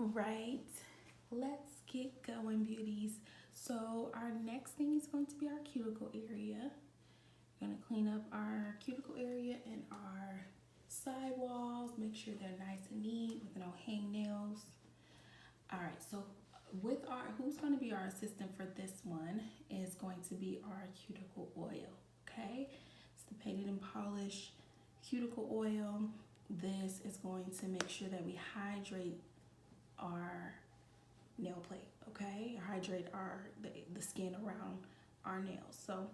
Right, let's get going, beauties. So our next thing is going to be our cuticle area. We're going to clean up our cuticle area and our side walls, make sure they're nice and neat with no hangnails. All right, so who's going to be our assistant for this one is going to be our cuticle oil. Okay, it's the painted and polished cuticle oil. This is going to make sure that we hydrate our nail plate, okay? Hydrate the skin around our nails. So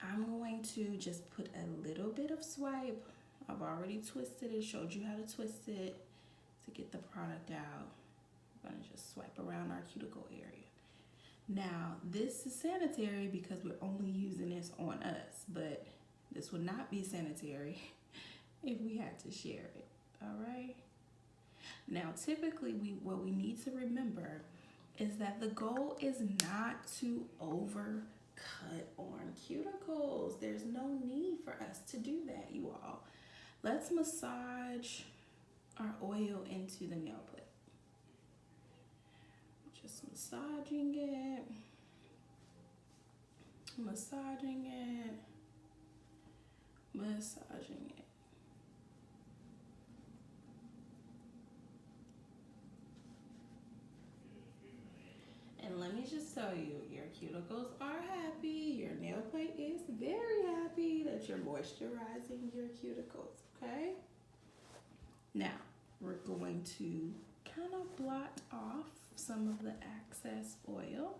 I'm going to just put a little bit of swipe. I've already twisted it, showed you how to twist it to get the product out. I'm gonna just swipe around our cuticle area. Now, this is sanitary because we're only using this on us, but this would not be sanitary if we had to share it, all right? Now, typically, what we need to remember is that the goal is not to overcut on cuticles. There's no need for us to do that, you all. Let's massage our oil into the nail plate. Just massaging it, massaging it, massaging it. And let me just tell you, your cuticles are happy. Your nail plate is very happy that you're moisturizing your cuticles, okay? Now, we're going to kind of blot off some of the excess oil.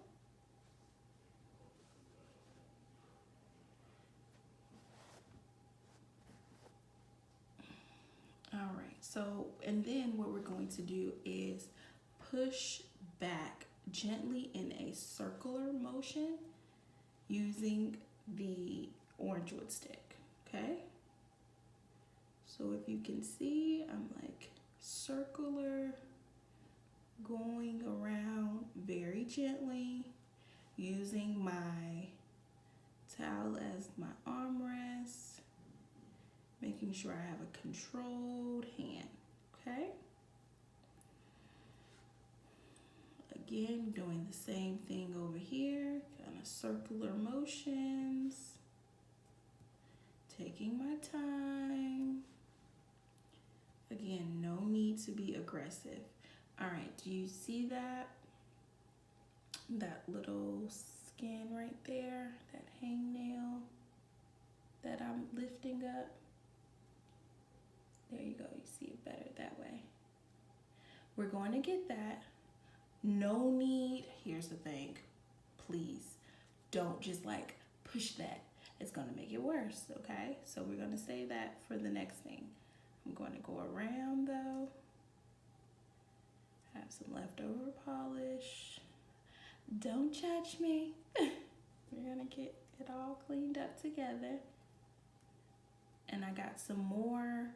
All right, so, and then what we're going to do is push back gently in a circular motion using the orange wood stick, okay? So if you can see, I'm like circular, going around very gently, using my towel as my armrest, making sure I have a controlled hand, okay? Again, doing the same thing over here, kind of circular motions, taking my time. Again, no need to be aggressive. All right, do you see that? That little skin right there, that hangnail that I'm lifting up? There you go, you see it better that way. We're going to get that. No need, here's the thing, please don't just like push that. It's gonna make it worse, okay? So we're gonna save that for the next thing. I'm going to go around though. Have some leftover polish. Don't judge me. We're gonna get it all cleaned up together. And I got some more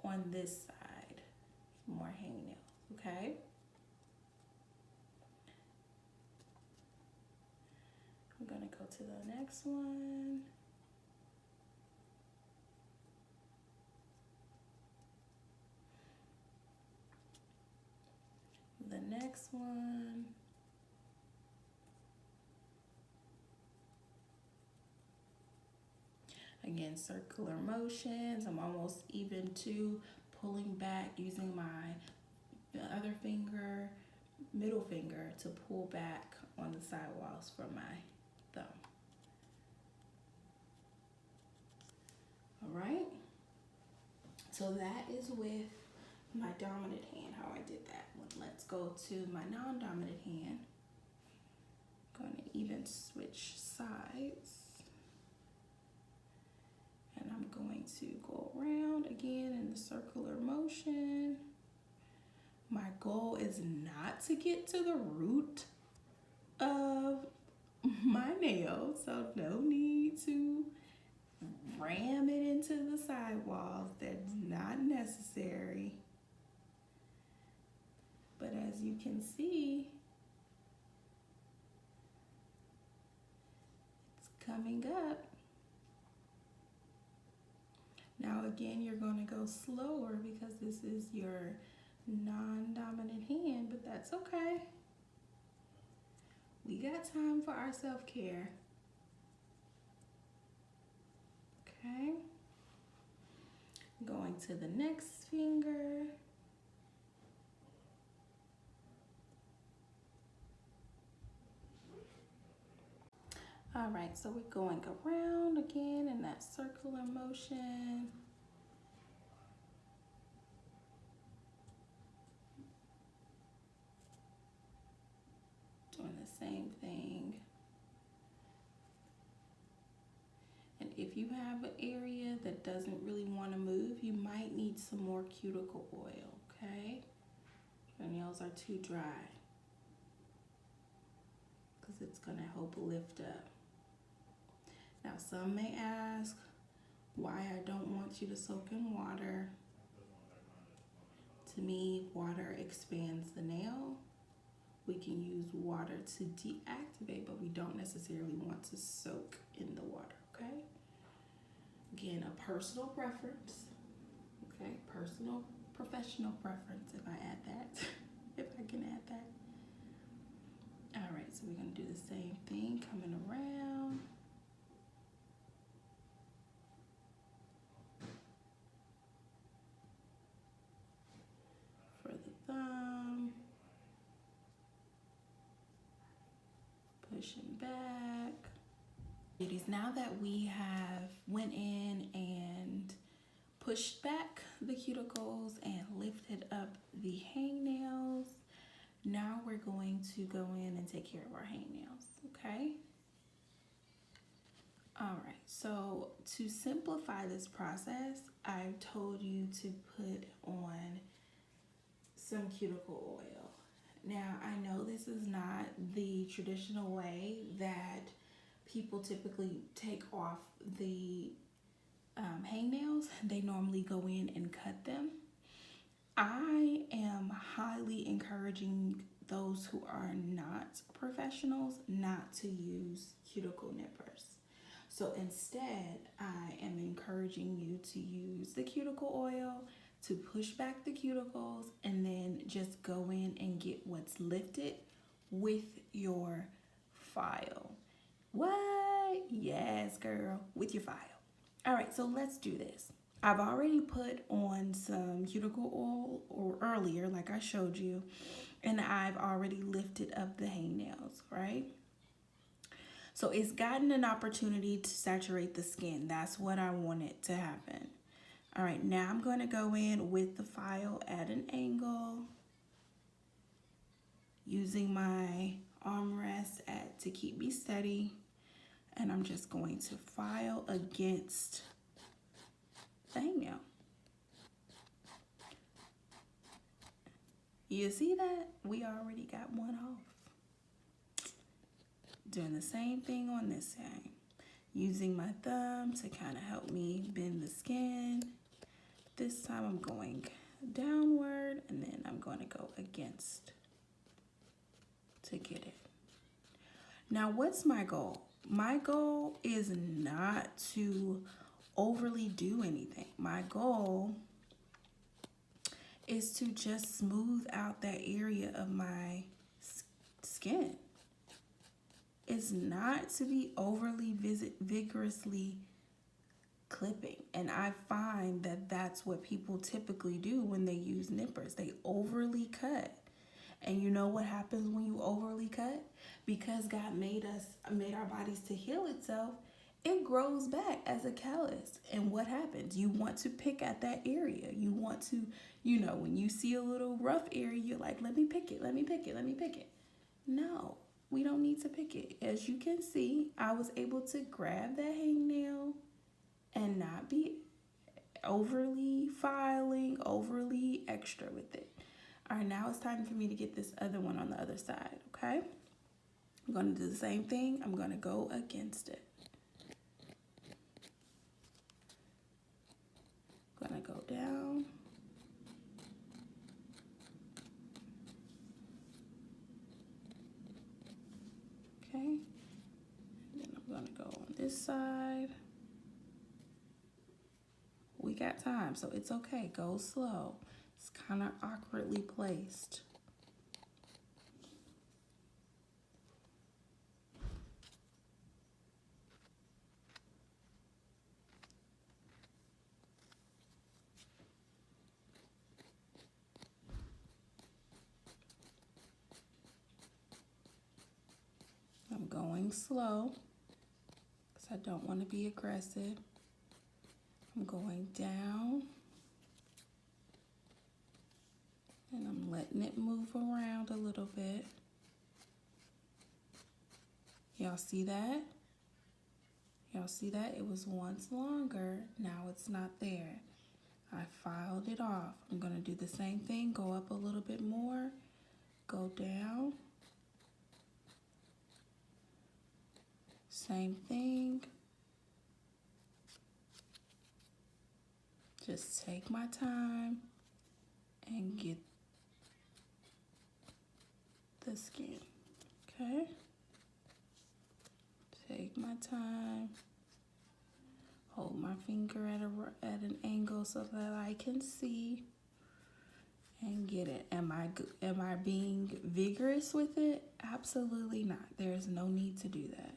on this side, some more hangnails, okay? I'm gonna go to the next one. The next one. Again, circular motions. I'm almost even to pulling back using my other finger, middle finger, to pull back on the sidewalls from my thumb. All right, so that is with my dominant hand, how I did that one. Let's go to my non-dominant hand. I'm going to even switch sides. And I'm going to go around again in the circular motion. My goal is not to get to the root of my nail, so no need to ram it into the sidewalls. That's not necessary. But as you can see, it's coming up. Now again, you're going to go slower because this is your non-dominant hand, but that's okay. We got time for our self-care. Okay. Going to the next finger. All right, so we're going around again in that circular motion. Doing the same thing. And if you have an area that doesn't really want to move, you might need some more cuticle oil, okay? Your nails are too dry, because it's gonna help lift up. Now, some may ask why I don't want you to soak in water. To me, water expands the nail. We can use water to deactivate, but we don't necessarily want to soak in the water, okay? Again, a personal preference, okay? Personal, professional preference, if I add that, if I can add that. All right, so we're gonna do the same thing, coming around. For the thumb. Pushing back. Ladies, now that we have went in and pushed back the cuticles and lifted up the hangnails, now we're going to go in and take care of our hangnails, okay? All right, so to simplify this process, I've told you to put on some cuticle oil. Now, I know this is not the traditional way that people typically take off the hangnails. They normally go in and cut them. I am highly encouraging those who are not professionals not to use cuticle nippers. So instead, I am encouraging you to use the cuticle oil to push back the cuticles and then just go in and get what's lifted with your file. What? Yes, girl, with your file. All right, so let's do this. I've already put on some cuticle oil or earlier, like I showed you, and I've already lifted up the hangnails, right? So it's gotten an opportunity to saturate the skin. That's what I wanted to happen. All right, now I'm going to go in with the file at an angle, using my armrest to keep me steady, and I'm just going to file against the hangnail. You see that? We already got one off. Doing the same thing on this side. Using my thumb to kind of help me bend the skin. This time I'm going downward and then I'm going to go against to get it. Now, what's my goal? My goal is not to overly do anything. My goal is to just smooth out that area of my skin. It's not to be overly vigorously clipping. And I find that that's what people typically do when they use nippers. They overly cut. And you know what happens when you overly cut? Because God made our bodies to heal itself, it grows back as a callus. And what happens? You want to pick at that area. You want to, when you see a little rough area, you're like, let me pick it, let me pick it, let me pick it. No, we don't need to pick it. As you can see, I was able to grab that hangnail and not be overly filing, overly extra with it. All right, now it's time for me to get this other one on the other side, okay? I'm going to do the same thing. I'm going to go against it. I'm going to go down. Okay. And then I'm going to go on this side. We got time, so it's okay. Go slow. It's kind of awkwardly placed. going slow because I don't want to be aggressive. I'm going down and I'm letting it move around a little bit. Y'all see that? Y'all see that? It was once longer, now it's not there. I filed it off. I'm gonna do the same thing, go up a little bit more, go down. Same thing. Just take my time and get the skin, okay? Take my time. Hold my finger at an angle so that I can see and get it. Am I being vigorous with it? Absolutely not. There's no need to do that.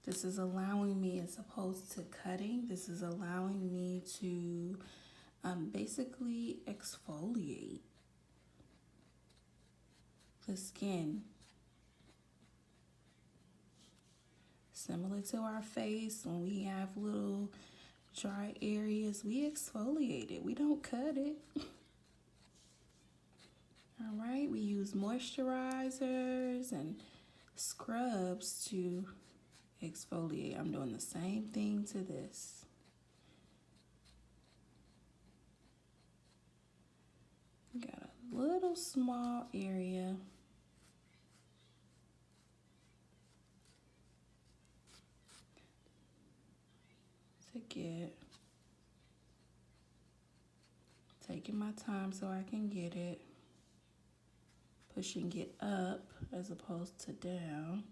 This is allowing me, as opposed to cutting, this is allowing me to basically exfoliate the skin. Similar to our face, when we have little dry areas, we exfoliate it. We don't cut it. All right, we use moisturizers and scrubs to exfoliate. I'm doing the same thing to this. Got a little small area. To get. Taking my time so I can get it. Pushing it up as opposed to down.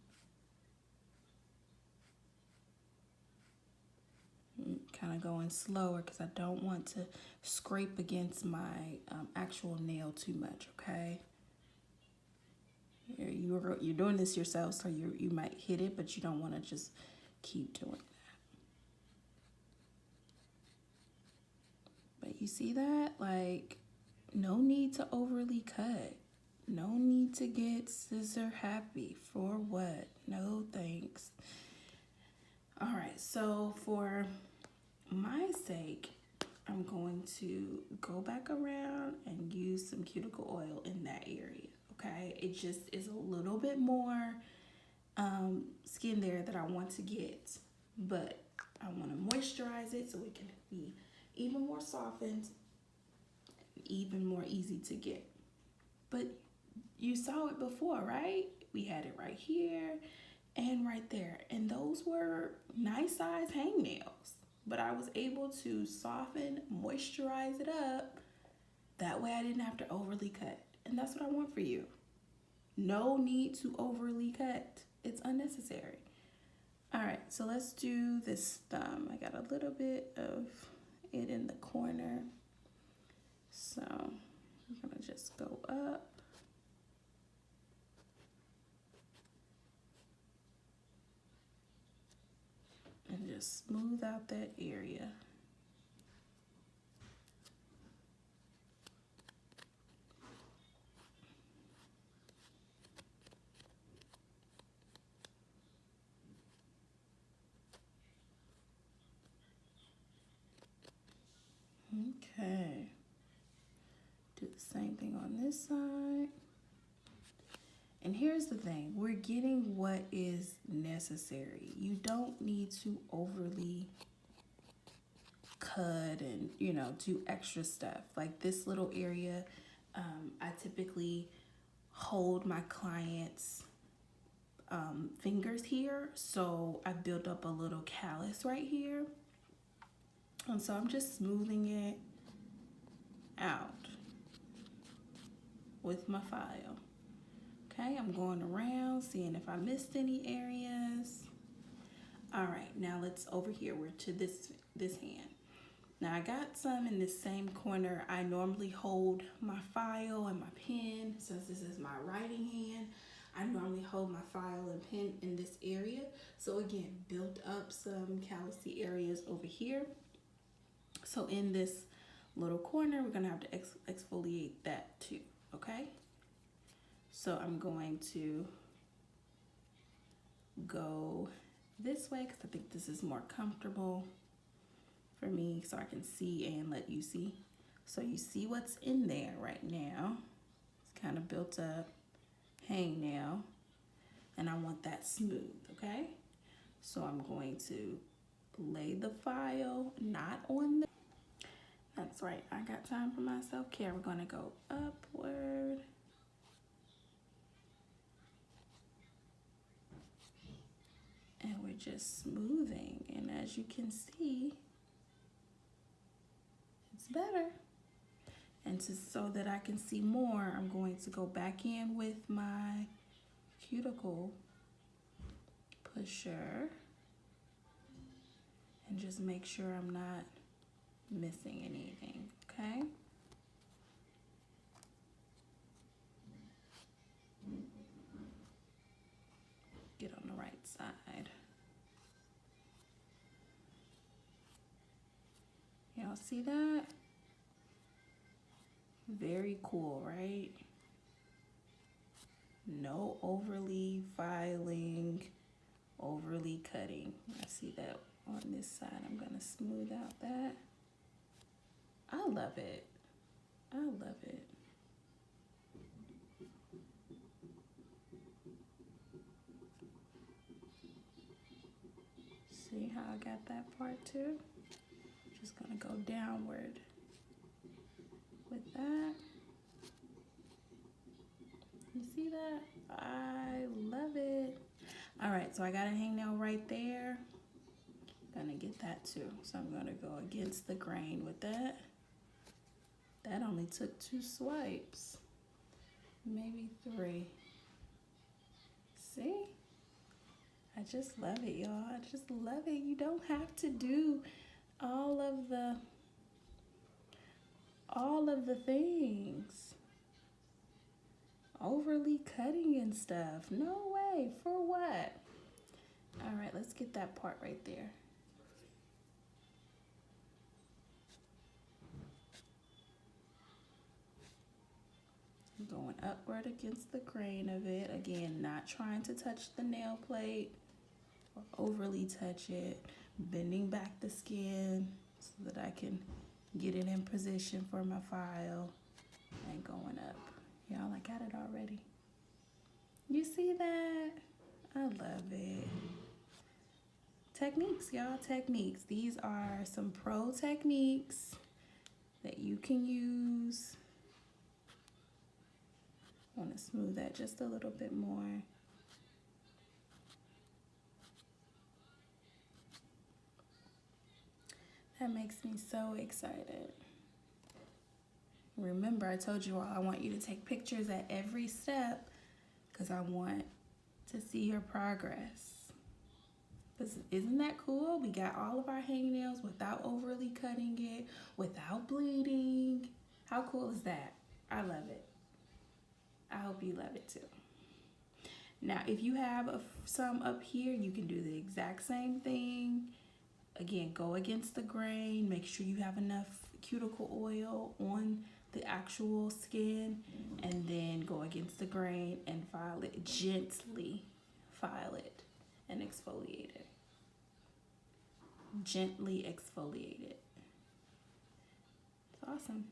Kind of going slower because I don't want to scrape against my actual nail too much, okay? You're doing this yourself, so you might hit it, but you don't want to just keep doing that. But you see that? Like, no need to overly cut. No need to get scissor happy. For what? No thanks. All right, so for my sake, I'm going to go back around and use some cuticle oil in that area, okay? It just is a little bit more skin there that I want to get, but I want to moisturize it so it can be even more softened, even more easy to get. But you saw it before, right? We had it right here and right there, and those were nice size hangnails. But I was able to soften, moisturize it up. That way I didn't have to overly cut. And that's what I want for you. No need to overly cut. It's unnecessary. All right, so let's do this thumb. I got a little bit of it in the corner. So I'm gonna just go up. And just smooth out that area. Okay. Do the same thing on this side. And here's the thing, we're getting what is necessary. You don't need to overly cut and, do extra stuff. Like this little area, I typically hold my clients' fingers here. So I built up a little callus right here. And so I'm just smoothing it out with my file. Okay, I'm going around, seeing if I missed any areas. All right, now let's over here. We're to this hand. Now I got some in this same corner. I normally hold my file and my pen. Since this is my writing hand, I normally hold my file and pen in this area. So again, built up some callousy areas over here. So in this little corner, we're gonna have to exfoliate that too, okay? So I'm going to go this way because I think this is more comfortable for me, so I can see and let you see. So you see what's in there right now. It's kind of built up hangnail, and I want that smooth, okay? So I'm going to lay the file not on the, that's right, I got time for my self-care. We're gonna go upward. And we're just smoothing, and as you can see, it's better. And so that I can see more, I'm going to go back in with my cuticle pusher and just make sure I'm not missing anything, okay? Get on the right side. Y'all see that? Very cool, right? No overly filing, overly cutting. I see that on this side. I'm gonna smooth out that. I love it. I love it. See how I got that part too? Just gonna go downward with that. You see that? I love it. All right, so I got a hangnail right there. Gonna get that too. So I'm gonna go against the grain with that. That only took 2 swipes, maybe 3. See? I just love it, y'all. I just love it. You don't have to do all of the things. Overly cutting and stuff. No way. For what? All right, let's get that part right there. Going upward against the grain of it. Again, not trying to touch the nail plate or overly touch it. Bending back the skin so that I can get it in position for my file and going up. Y'all, I got it already. You see that? I love it. Techniques, y'all, techniques. These are some pro techniques that you can use. I want to smooth that just a little bit more. That makes me so excited. Remember, I told you all I want you to take pictures at every step because I want to see your progress. Isn't that cool? We got all of our hangnails without overly cutting it, without bleeding. How cool is that? I love it. I hope you love it too. Now, if you have some up here, you can do the exact same thing. Again, go against the grain. Make sure you have enough cuticle oil on the actual skin, and then go against the grain and file it gently. File it and exfoliate it. Gently exfoliate it. It's awesome.